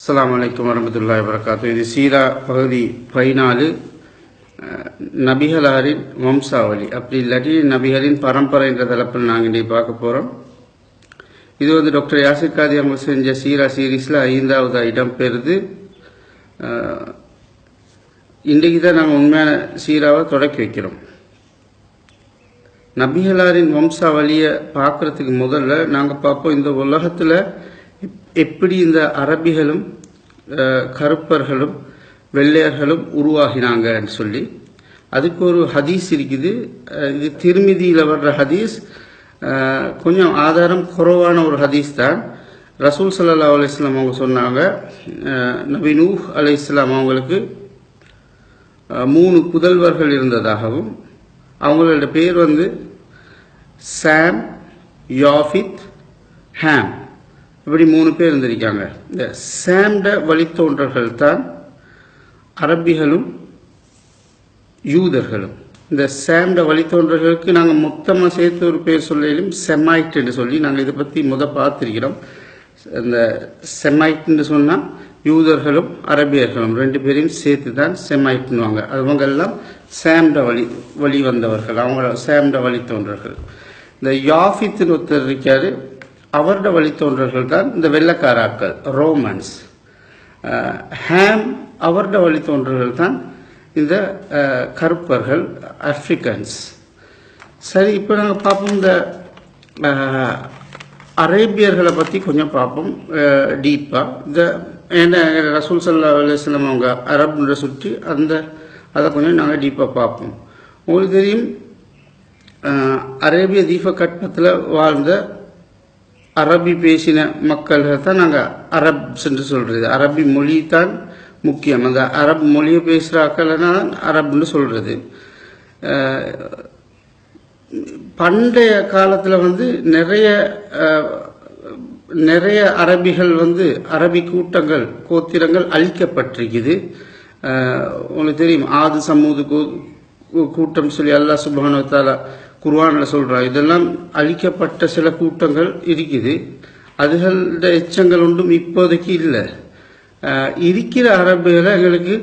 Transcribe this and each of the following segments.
அஸ்ஸலாமு அலைக்கும் வரஹ்மத்துல்லாஹி வபரகாத்துஹு. இது சீரா பகுதி 14, நபிகளாரின் வம்சாவளி, அப்படி இல்லாட்டி நபிகளின் பரம்பரை என்ற தலைப்பில் நாங்கள் இன்றைக்கு பார்க்க போகிறோம். இது டாக்டர் யாசிர் காதி அவங்க செஞ்ச சீரா சீரீஸில் 5வது இடம் பெறுது. இன்றைக்கு தான் நாங்கள் உண்மையான சீராவை தொடக்கி வைக்கிறோம். நபிகளாரின் வம்சாவளியை பார்க்குறதுக்கு முதல்ல நாங்கள் பார்ப்போம், இந்த உலகத்தில் எப்படி இந்த அரபிகளும் கருப்பர்களும் வெள்ளையர்களும் உருவாகினாங்கன்னு சொல்லி அதுக்கு ஒரு ஹதீஸ் இருக்குது. இது திருமிதியில் வர்ற ஹதீஸ், கொஞ்சம் ஆதாரம் குறைவான ஒரு ஹதீஸ் தான். ரசூல் ஸல்லல்லாஹு அலைஹி வஸல்லம் அவங்க சொன்னாங்க, நபி நூஹ் அலைஹிஸ்ஸலாம் அவங்களுக்கு 3 புதல்வர்கள் இருந்ததாகவும், அவங்களோட பேர் சாம், யாஃபித், ஹாம், இப்படி 3 பேர் இருந்திருக்காங்க. இந்த சாம்ட வழித்தோன்றர்கள் தான் அரபிகளும் யூதர்களும். இந்த சாம்ட வழித்தோன்றர்களுக்கு நாங்கள் மொத்தமாக சேர்த்து ஒரு பேர் சொல்லிலும் செமைட் என்று சொல்லி நாங்கள் இதை பற்றி பார்த்துருக்கிறோம். இந்த செமைட்னு சொன்னால் யூதர்களும் அரபியர்களும் 2 பேரையும் சேர்த்து தான் செமைட்னுவாங்க. அவங்கெல்லாம் சாம்ட வழி வந்தவர்கள், அவங்க சாம்ட வழித்தோன்றர்கள். இந்த யாஃபித்னு ஒருத்தர் இருக்காரு, அவரோட வழித்தோன்றர்கள் தான் இந்த வெள்ளக்காராக்கள், ரோமன்ஸ். ஹாம் அவரோட வழித்தோன்றர்கள் தான் இந்த கருப்பர்கள், ஆப்பிரிக்கன்ஸ். சரி, இப்போ நாங்கள் பார்ப்போம், இந்த அரேபியர்களை பற்றி கொஞ்சம் பார்ப்போம் டீப்பாக. இந்த ஏன்னா ரசூல் ஸல்லல்லாஹு அலைஹி வஸல்லம் அவங்க அரபுன்ற சுற்றி அதை கொஞ்சம் நாங்கள் டீப்பாக பார்ப்போம். உங்களுக்கு தெரியும், அரேபிய தீப கற்பத்தில் வாழ்ந்த அரபி பேசின மக்கள்கள் தான் நாங்கள் அரப்ஸ் என்று சொல்கிறது. அரபி மொழி தான் முக்கியம். அந்த அரபு மொழியை பேசுகிறாக்கள் தான் அரபுன்னு சொல்கிறது. பண்டைய காலத்தில் நிறைய அரபிகள் அரபி கூட்டங்கள், கோத்திரங்கள் அழிக்கப்பட்டிருக்குது. உங்களுக்கு தெரியும், ஆது சமூது கூட்டம் சொல்லி அல்லாஹ் சுப்ஹானஹு வ தஆலா குர்ஆனில் சொல்கிறார். இதெல்லாம் அழிக்கப்பட்ட சில கூட்டங்கள் இருக்குது. அதுகளோட எச்சங்கள் ஒன்றும் இப்போதைக்கு இல்லை. இருக்கிற அரபுகளை எங்களுக்கு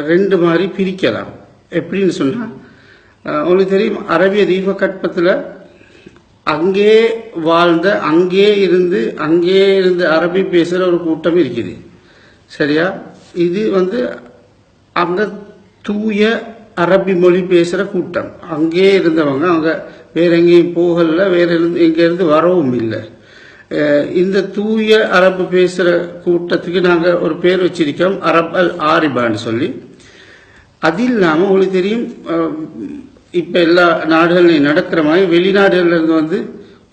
2 மாதிரி பிரிக்கலாம். எப்படின்னு சொன்னால், உங்களுக்கு தெரியும், அரபிய தீப கற்பத்தில் அங்கே வாழ்ந்த, அங்கே இருந்து அரபி பேசுகிற ஒரு கூட்டம் இருக்குது. சரியா? இது அங்கே தூய அரபி மொழி பேசுகிற கூட்டம். அங்கே இருந்தவங்க, அவங்க வேற எங்கேயும் போகல, வேற எங்கேருந்து வரவும் இல்லை. இந்த தூய அரபு பேசுகிற கூட்டத்துக்கு நாங்கள் ஒரு பேர் வச்சிருக்கோம், அரப் அல் ஆரிபான்னு சொல்லி. அது இல்லாமல் உங்களுக்கு தெரியும், இப்போ எல்லா நாடுகள்லையும் நடக்கிற மாதிரி வெளிநாடுகள்லேருந்து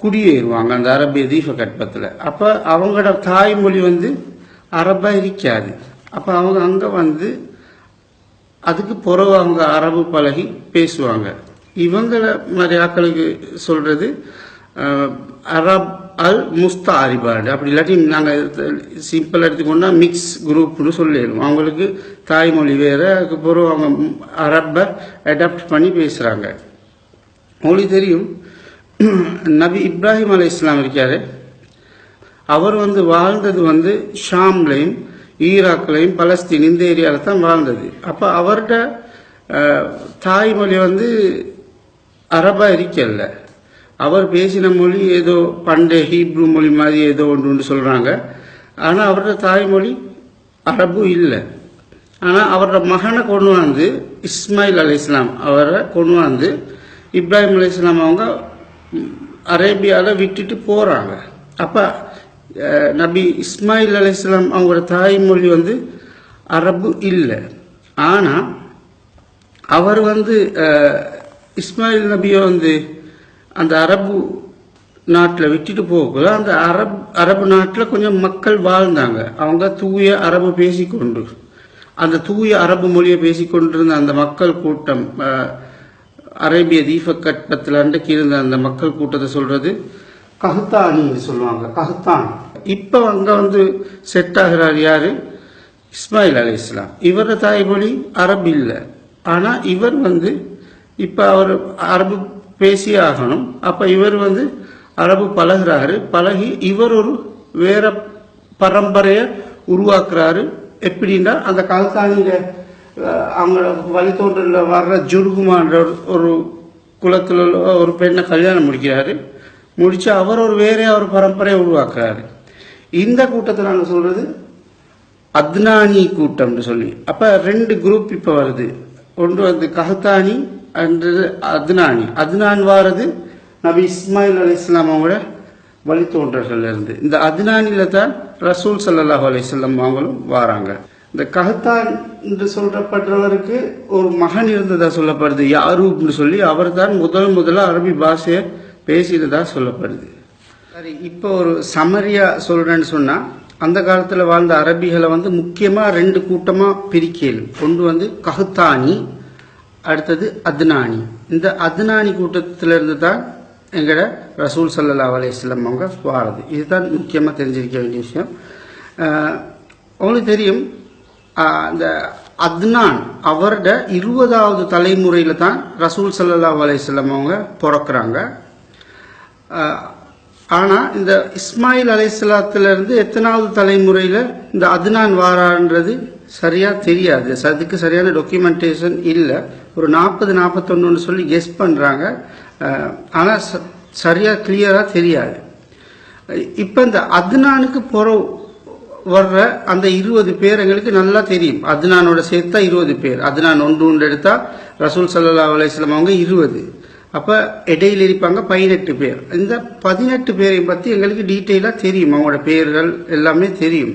குடியேறுவாங்க அந்த அரபிய தீப கற்பத்தில். அப்போ அவங்களோட தாய்மொழி அரபாக இருக்காது. அப்போ அவங்க அங்கே அதுக்கு பிறகு அவங்க அரபு பழகி பேசுவாங்க. இவங்களை மாதிரி ஆக்களுக்கு சொல்கிறது அரப் அல் முஸ்தாரிபாண்டு. அப்படி இல்லாட்டி நாங்கள் சிம்பிளாக எடுத்துக்கொண்டா மிக்ஸ் குரூப்னு சொல்லிடுவோம். அவங்களுக்கு தாய்மொழி வேறு, அதுக்கு பிறகு அவங்க அரபை அடாப்ட் பண்ணி பேசுகிறாங்க. உங்களுக்கு தெரியும், நபி இப்ராஹிம் அலைஹிஸ்ஸலாம் இருக்காரு, அவர் வாழ்ந்தது ஷாம்லையும் ஈராக்லையும் பலஸ்தீன் இந்த ஏரியாவில் தான் வாழ்ந்தது. அப்போ அவர்கிட்ட தாய்மொழி அரபா இருக்கல. அவர் பேசின மொழி ஏதோ பண்டைய ஹீப்ரு மொழி மாதிரி ஏதோ ஒன்று சொல்கிறாங்க. ஆனால் அவரோட தாய்மொழி அரபு இல்லை. ஆனால் அவரோட மகனை கொண்டு இஸ்மாயில் அலைஹிஸ்ஸலாம் அவரை கொண்டு இப்ராஹிம் அலைஹிஸ்ஸலாம் அவங்க அரேபியாவில் விட்டுட்டு போகிறாங்க. அப்போ நபி இஸ்மாயில் அலைஹிஸ்ஸலாம் அவங்களோட தாய்மொழி அரபு இல்லை. ஆனால் அவர் இஸ்மாயில் நபியை அந்த அரபு நாட்டில் விட்டுட்டு போகக்குள்ள அந்த அரபு நாட்டில் கொஞ்சம் மக்கள் வாழ்ந்தாங்க. அவங்க தூய அரபு பேசிக்கொண்டு, அந்த தூய அரபு மொழியை பேசிக்கொண்டிருந்த அந்த மக்கள் கூட்டம், அரேபிய தீப கற்பத்தில் அன்றைக்கு இருந்த அந்த மக்கள் கூட்டத்தை சொல்றது கஹ்தானின்னு சொல்லுவாங்க. கஹ்தான். இப்போ அங்கே செட் ஆகிறார் யாரு? இஸ்மாயில் அலைஹிஸ்ஸலாம். இவர தாய்மொழி அரபு இல்லை. ஆனால் இவர் இப்போ அவர் அரபு பேசியே ஆகணும். அப்போ இவர் அரபு பழகிறாரு. பழகி இவர் ஒரு வேற பரம்பரையை உருவாக்குறாரு. எப்படின்னா அந்த கல்தானியில அவங்களோட வழித்தோன்றல வர்ற ஜுர்குமான்ற ஒரு குலத்தில் ஒரு பெண்ணை கல்யாணம் முடிக்கிறாரு. முடிச்சு அவர் ஒரு ஒரு பரம்பரையை உருவாக்குறாரு. இந்த கூட்டத்தை நாங்கள் சொல்றது அத்னானி கூட்டம்னு சொல்லி. அப்ப 2 குரூப் இப்ப வருது. ஒன்று வந்து கஹத்தானி அன்று அத்னானி. அத்னான் வாரது நபி இஸ்மாயில் அலைஹிஸ்ஸலாம் அவங்களோட வழித்தோன்றர்கள் இருந்து. இந்த அத்னானில தான் ரசூல் ஸல்லல்லாஹு அலைஹி வஸல்லம் அவங்களும் வாராங்க. இந்த கஹத்தான் என்று சொல்றப்படுறவருக்கு ஒரு மகன் இருந்ததா சொல்லப்படுது, யாரூப்னு சொல்லி. அவர் தான் முதல்ல அரபி பாஷையை பேசினதா சொல்லப்படுது. சரி, இப்போ ஒரு சமரியா சொல்றேன்னு சொன்னா, அந்த காலத்துல வாழ்ந்த அரபிகளை வந்து முக்கியமா 2 கூட்டமா பிரிக்கலும். ஒன்று வந்து கஹத்தானி, அடுத்தது அத்னானி. இந்த அத்னானி கூட்டத்தில இருந்து தான் எங்கட ரசூல் ஸல்லல்லாஹு அலைஹி வஸல்லம் அவங்க வாரது. இதுதான் முக்கியமா தெரிஞ்சிருக்க வேண்டிய விஷயம். உங்களுக்கு தெரியும், அந்த அத்னான் அவரோட 20வது தலைமுறையில தான் ரசூல் ஸல்லல்லாஹு அலைஹி வஸல்லம் அவங்க பிறக்கிறாங்க. ஆனா இந்த இஸ்மாயில் அலைஹிஸ்ஸலாத்துல இருந்து எத்தனாவது தலைமுறையில இந்த அத்னான் வாரான்றது சரியா தெரியாது. அதுக்கு சரியான டாக்குமெண்டேஷன் இல்லை. ஒரு 40-41 சொல்லி கெஸ் பண்றாங்க. ஆனா சரியா கிளியரா தெரியாது. இப்ப இந்த அத்னானுக்கு வர்ற அந்த 20 பேர் எங்களுக்கு நல்லா தெரியும். அத்னானோட சேர்த்தா 20 பேர். அத்னான் ஒன்று எடுத்தா ரசூல் ஸல்லல்லாஹு அலைஹி வஸல்லம் அவங்க 20. அப்ப இடையில இருப்பாங்க 18 பேர். இந்த 18 பேரையும் பத்தி எங்களுக்கு டீட்டெயிலா தெரியும். அவங்களோட பேர்கள் எல்லாமே தெரியும்.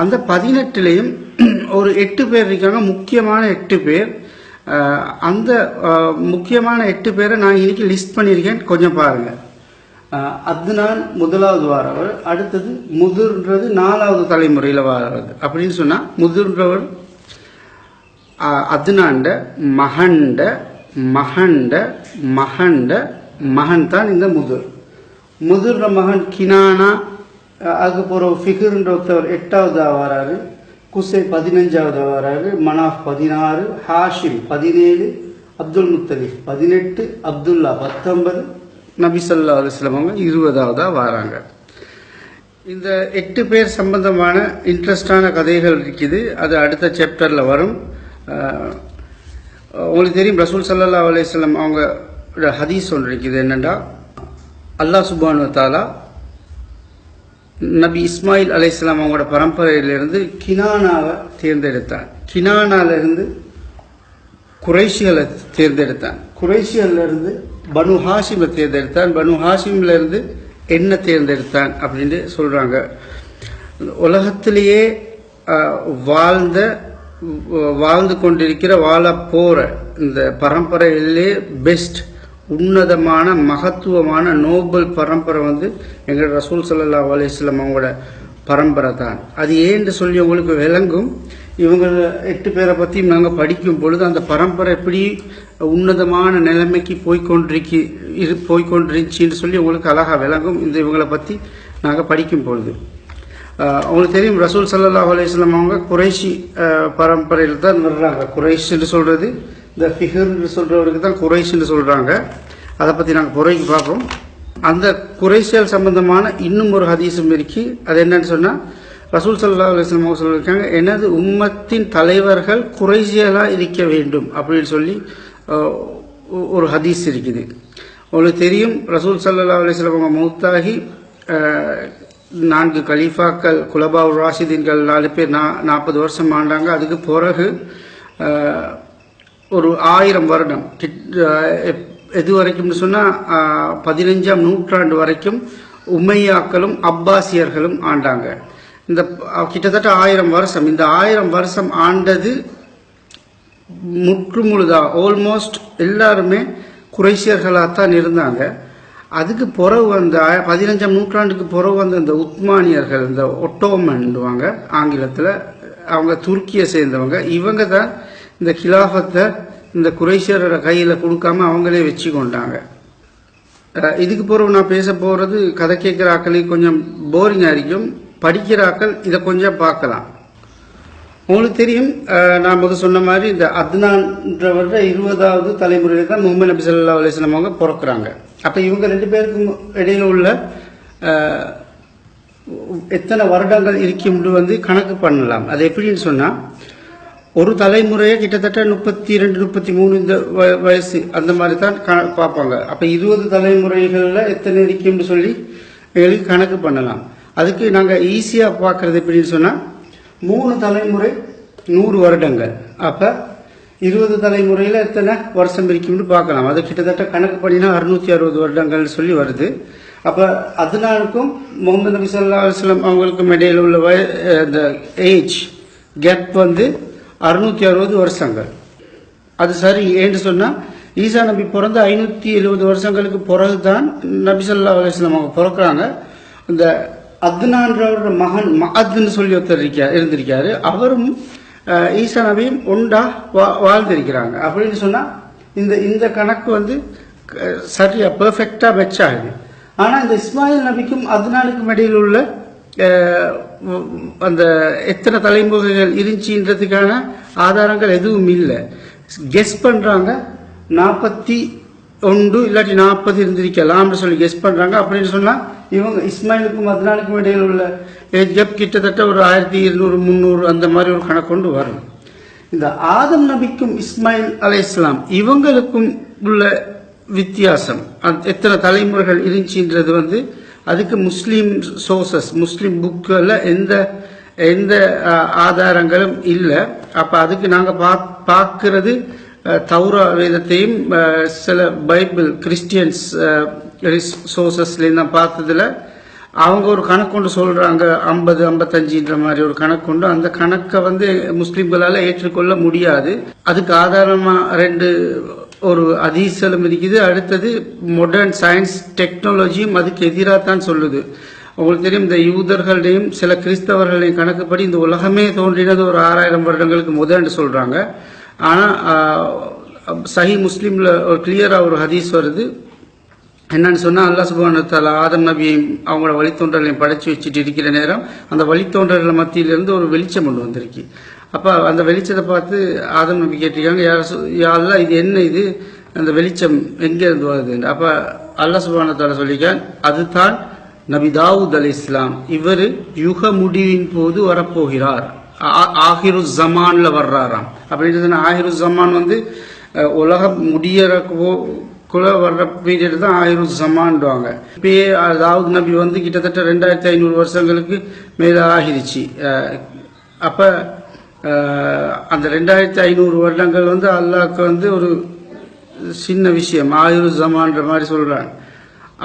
அந்த 18லயும் ஒரு 8 பேர் இருக்காங்க, முக்கியமான 8 பேர். அந்த முக்கியமான 8 பேரை நான் இன்னைக்கு லிஸ்ட் பண்ணியிருக்கேன், கொஞ்சம் பாருங்க. அத்னான் முதலாவது வாரவர், அடுத்தது முதுர்ன்றது 4வது தலைமுறையில வாரது. அப்படின்னு சொன்னா முதுர்ன்றவர் அத்னாண்ட மகண்ட மகண்ட மகண்ட மகன் தான் இந்த முதுர்ற மகன் கினானா. அதுக்கு போற ஃபிகர்ன்ற ஒருத்தவர் 8வது வராரு, குசை 15வது வராரு, மனாஃப் 16, ஹாஷிம் 17, அப்துல் முத்தலிஃப் 18, அப்துல்லா 19, நபி ஸல்லல்லாஹு அலைஹி வஸல்லம் அவங்க 20வது வராங்க. இந்த 8 பேர் சம்பந்தமான இன்ட்ரெஸ்டான கதைகள் இருக்குது. அது அடுத்த சாப்டர்ல வரும். உங்களுக்கு தெரியும், ரசூல் ஸல்லல்லாஹு அலைஹி வஸல்லம் அவங்க ஹதீஸ் ஒன்று இருக்குது. என்னன்னா, அல்லாஹ் சுப்ஹானஹு வ தஆலா நபி இஸ்மாயில் அலைஹிஸ்ஸலாம் அவங்களோட பரம்பரையிலிருந்து கினானாவை தேர்ந்தெடுத்தான். கினானால இருந்து குறைஷிகளை தேர்ந்தெடுத்தான். குறைஷிகள்ல இருந்து பனு ஹாஷிமை தேர்ந்தெடுத்தான். பனு ஹாஷிம்ல இருந்து என்ன தேர்ந்தெடுத்தான் அப்படின்னு சொல்றாங்க. உலகத்திலேயே வாழ்ந்து கொண்டிருக்கிற வாழ போற இந்த பரம்பரையிலே பெஸ்ட் உன்னதமான மகத்துவமான நோபல் பரம்பரை வந்து எங்களோட ரசூல் ஸல்லல்லாஹு அலைஹி வஸல்லம் அவங்களோட பரம்பரை தான். அது ஏன்னு சொல்லி உங்களுக்கு விளங்கும். இவங்க 8 பேரை பற்றியும் நாங்கள் படிக்கும் பொழுது அந்த பரம்பரை எப்படி உன்னதமான நிலைமைக்கு போய்கொண்டிருந்துச்சின்னு சொல்லி உங்களுக்கு அழகாக விளங்கும். இந்த இவங்களை பற்றி நாங்கள் படிக்கும் பொழுது உங்களுக்கு தெரியும், ரசூல் ஸல்லல்லாஹு அலைஹி வஸல்லம் அவங்க குறைஷி பரம்பரையில் தான் வர்றாங்க. குறைஷ்ன்னு சொல்றது இந்த ஃபிஹர்ன்னு சொல்றவருக்கு தான் குறைஷ்ன்னு சொல்றாங்க. அதை பற்றி நாங்கள் குறைக்கு பார்ப்போம். அந்த குறைஷியல் சம்பந்தமான இன்னும் ஒரு ஹதீஸும் இருக்கு. அது என்னன்னு சொன்னா, ரசூல் ஸல்லல்லாஹு அலைஹி வஸல்லம் அவங்க சொல்லியிருக்காங்க, எனது உம்மத்தின் தலைவர்கள் குறைஷியலா இருக்க வேண்டும் அப்படின்னு சொல்லி ஒரு ஹதீஸ் இருக்குது. உங்களுக்கு தெரியும், ரசூல் ஸல்லல்லாஹு அலைஹி வஸல்லம் அவங்க மௌத்தாகி 4 கலீஃபாக்கள் குலபா ராஷிதீன்கள் 4 பேர் 40 வருஷம் ஆண்டாங்க. அதுக்கு பிறகு ஒரு 1000 வருடம் எது வரைக்கும்னு சொன்னா 15ஆம் நூற்றாண்டு வரைக்கும் உமையாக்களும் அப்பாசியர்களும் ஆண்டாங்க. இந்த கிட்டத்தட்ட 1000 வருஷம். இந்த 1000 வருஷம் ஆண்டது முற்றுமுழுதா ஆல்மோஸ்ட் எல்லாருமே குறைஷியர்களாகத்தான் இருந்தாங்க. அதுக்கு பிறகு வந்த 15ஆம் நூற்றாண்டுக்கு பிறகு வந்த இந்த உத்மானியர்கள், இந்த ஒட்டோமன்வாங்க ஆங்கிலத்தில், அவங்க துருக்கியை சேர்ந்தவங்க. இவங்க தான் இந்த கிலாஃபத்தை இந்த குறைஷியரோட கையில் கொடுக்காம அவங்களே வச்சு கொண்டாங்க. இதுக்கு பிறகு நான் பேச போறது கதை கேட்கிற ஆக்களுக்கு கொஞ்சம் போரிங்காக இருக்கும். படிக்கிற ஆக்கள் இதை கொஞ்சம் பார்க்கலாம். உங்களுக்கு தெரியும், நான் முதல் சொன்ன மாதிரி இந்த அத்னான்றவர 20வது தலைமுறையில் தான் முஹம்மது நபி ஸல்லல்லாஹு அலைஹி வஸல்லம் அவங்க பிறக்கிறாங்க. அப்ப இவங்க 2 பேருக்கும் இடையில உள்ள எத்தனை வருடங்கள் இருக்கும் கணக்கு பண்ணலாம். அது எப்படின்னு சொன்னா, ஒரு தலைமுறையை கிட்டத்தட்ட 32 33 இந்த வயசு அந்த மாதிரி தான் பார்ப்பாங்க. அப்ப 20 தலைமுறைகள்ல எத்தனை இருக்கும்னு சொல்லி எங்களுக்கு கணக்கு பண்ணலாம். அதுக்கு நாங்க ஈஸியா பார்க்கறது எப்படின்னு சொன்னா, 3 தலைமுறை 100 வருடங்கள். அப்ப 20 தலைமுறையில எத்தனை வருஷம் இருக்கும்னு பார்க்கலாம். அது கிட்டத்தட்ட கணக்கு பண்ணினா 660 வருடங்கள் சொல்லி வருது. அப்ப அதனாலுக்கும் முகமது நபி ஸல்லல்லாஹு அலைஹி வஸல்லம் அவங்களுக்கும் இடையில உள்ள அந்த ஏஜ் கேப் 660 வருஷங்கள். அது சரி ஏன்னு சொன்னா, ஈசா நபி பிறந்த 570 வருஷங்களுக்கு பிறகுதான் நபி ஸல்லல்லாஹு அலைஹி வஸல்லம் அவங்க பிறக்கிறாங்க. இந்த அத்னான்றவரோட மகன் மஅத்ன்னு சொல்லி ஒருத்தர் இருந்திருக்காரு. அவரும் ஈசா நபியும் ஒண்டா வாழ்ந்திருக்கிறாங்க. அப்படின்னு சொன்னா இந்த கணக்கு சரியா பெர்ஃபெக்டா மேட்ச் ஆகுது. ஆனா இந்த இஸ்மாயில் நபிக்கும் அத்னானுக்கும் இடையில் உள்ள அந்த எத்தனை தலைமுறைகள் இருந்துச்சுன்றதுக்கான ஆதாரங்கள் எதுவும் இல்லை. கெஸ் பண்றாங்க 41 இல்லாட்டி 40 இருந்திருக்கலாம்னு சொல்லி கெஸ் பண்றாங்க. அப்படின்னு சொன்னா இவங்க இஸ்மாயிலுக்கும் அத்னானுக்கும் இடையில் உள்ள ஏஜ் கேப் கிட்டத்தட்ட ஒரு 1200 300 அந்த மாதிரி ஒரு கணக்கு கொண்டு வரும். இந்த ஆதம் நபிக்கும் இஸ்மாயில் அலைஹிஸ்ஸலாம் இவங்களுக்கும் உள்ள வித்தியாசம் எத்தனை தலைமுறைகள் இருந்துச்சுன்றது அதுக்கு முஸ்லீம் சோர்சஸ் முஸ்லீம் புக்கில் எந்த ஆதாரங்களும் இல்லை. அப்ப அதுக்கு நாங்க பார்க்கிறது தௌரா வேதத்தையும் சில பைபிள் கிறிஸ்டியன்ஸ் சோர்சஸ்லையும் தான் பார்த்ததுல அவங்க ஒரு கணக்கு கொண்டு சொல்றாங்க 50 55 மாதிரி ஒரு கணக்கு கொண்டு. அந்த கணக்கை முஸ்லீம்களால ஏற்றுக்கொள்ள முடியாது. அதுக்கு ஆதாரமா 2 ஒரு ஹதீஸும் இருக்குது. அடுத்தது மாடர்ன் சயின்ஸ் டெக்னாலஜியும் அதுக்கு எதிராக தான் சொல்லுது. உங்களுக்கு தெரியும், இந்த யூதர்களையும் சில கிறிஸ்தவர்களையும் கணக்குப்படி இந்த உலகமே தோன்றினது ஒரு 6000 வருடங்களுக்கு முதல்னு சொல்றாங்க. ஆனா சஹி முஸ்லீம்ல ஒரு கிளியரா ஒரு ஹதீஸ் வருது. என்னன்னு சொன்னா, அல்லாஹ் சுப்ஹானஹு வ தஆலா ஆதம் நபியையும் அவங்களோட வழித்தோன்றலையும் படைச்சு வச்சுட்டு இருக்கிற நேரம் அந்த வழித்தோன்றல்கள் மத்தியிலிருந்து ஒரு வெளிச்சம் கொண்டு வந்திருக்கு. அப்ப அந்த வெளிச்சத்தை பார்த்து ஆதம் நபி கேட்டிருக்காங்க, யா அல்லாஹ் இது என்ன, இது அந்த வெளிச்சம் எங்க இருந்து வருது? அப்ப அல்லாஹ் சுப்ஹானஹு வ தஆலா சொல்லிருக்கான், அதுதான் நபி தாவூத் அலைஹிஸ்ஸலாம். இவர் யுக முடிவின் போது வரப்போகிறார், ஆஹிரு ஜமான்ல வர்றாராம். அப்படின்னு ஆஹிரு ஜமான் உலகம் முடியறக்குள்ள வர்ற பீரியட் தான் ஆஹிரு ஜமான்வாங்க. இப்பயே தாவூத் நபி கிட்டத்தட்ட 2500 வருஷங்களுக்கு மேல ஆகிருச்சு. அப்ப அந்த 2500 வருடங்கள் அல்லாஹ்க்கு ஒரு சின்ன விஷயம், ஆயுரு ஜமான்ற மாதிரி சொல்றாங்க.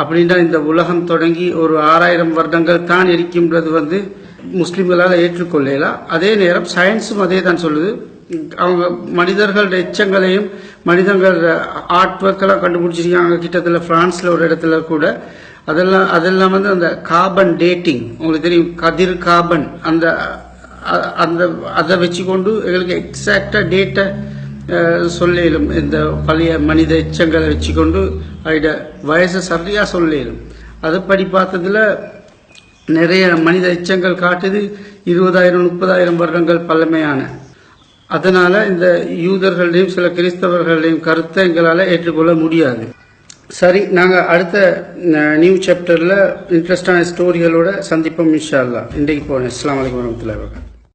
அப்படின்னா இந்த உலகம் தொடங்கி ஒரு 6000 வருடங்கள் தான் இருக்கின்றது முஸ்லிம்களால் ஏற்றுக்கொள்ளலாம். அதே நேரம் சயின்ஸும் அதே தான் சொல்லுது. அவங்க மனிதர்களுடைய எச்சங்களையும் மனிதர்கள் ஆர்ட் ஒர்க்கெல்லாம் கண்டுபிடிச்சிருக்காங்க. கிட்டத்தட்ட பிரான்ஸ்ல ஒரு இடத்துல கூட அதெல்லாம் அந்த கார்பன் டேட்டிங், உங்களுக்கு தெரியும், கதிர் கார்பன், அதை வச்சுக்கொண்டு எங்களுக்கு எக்ஸாக்டா டேட்டா சொல்லும். இந்த பழைய மனித எச்சங்களை வச்சுக்கொண்டு அதோட வயசை சரியா சொல்லும். அதுபடி பார்த்ததுல நிறைய மனித எச்சங்கள் காட்டுது 20,000 30,000 வருடங்கள் பழமையான. அதனால இந்த யூதர்களையும் சில கிறிஸ்தவர்களையும் கருத்தை எங்களால ஏற்றுக்கொள்ள முடியாது. சரி, நாங்க அடுத்த நியூ சாப்டர்ல இன்ட்ரெஸ்டான ஸ்டோரிகளோட சந்திப்போம் இன்ஷா அல்லாஹ். இன்றைக்கு போனேன். அஸ்ஸலாமு அலைக்கும் வரஹ்மத்துல்லாஹி வபரகாத்துஹு.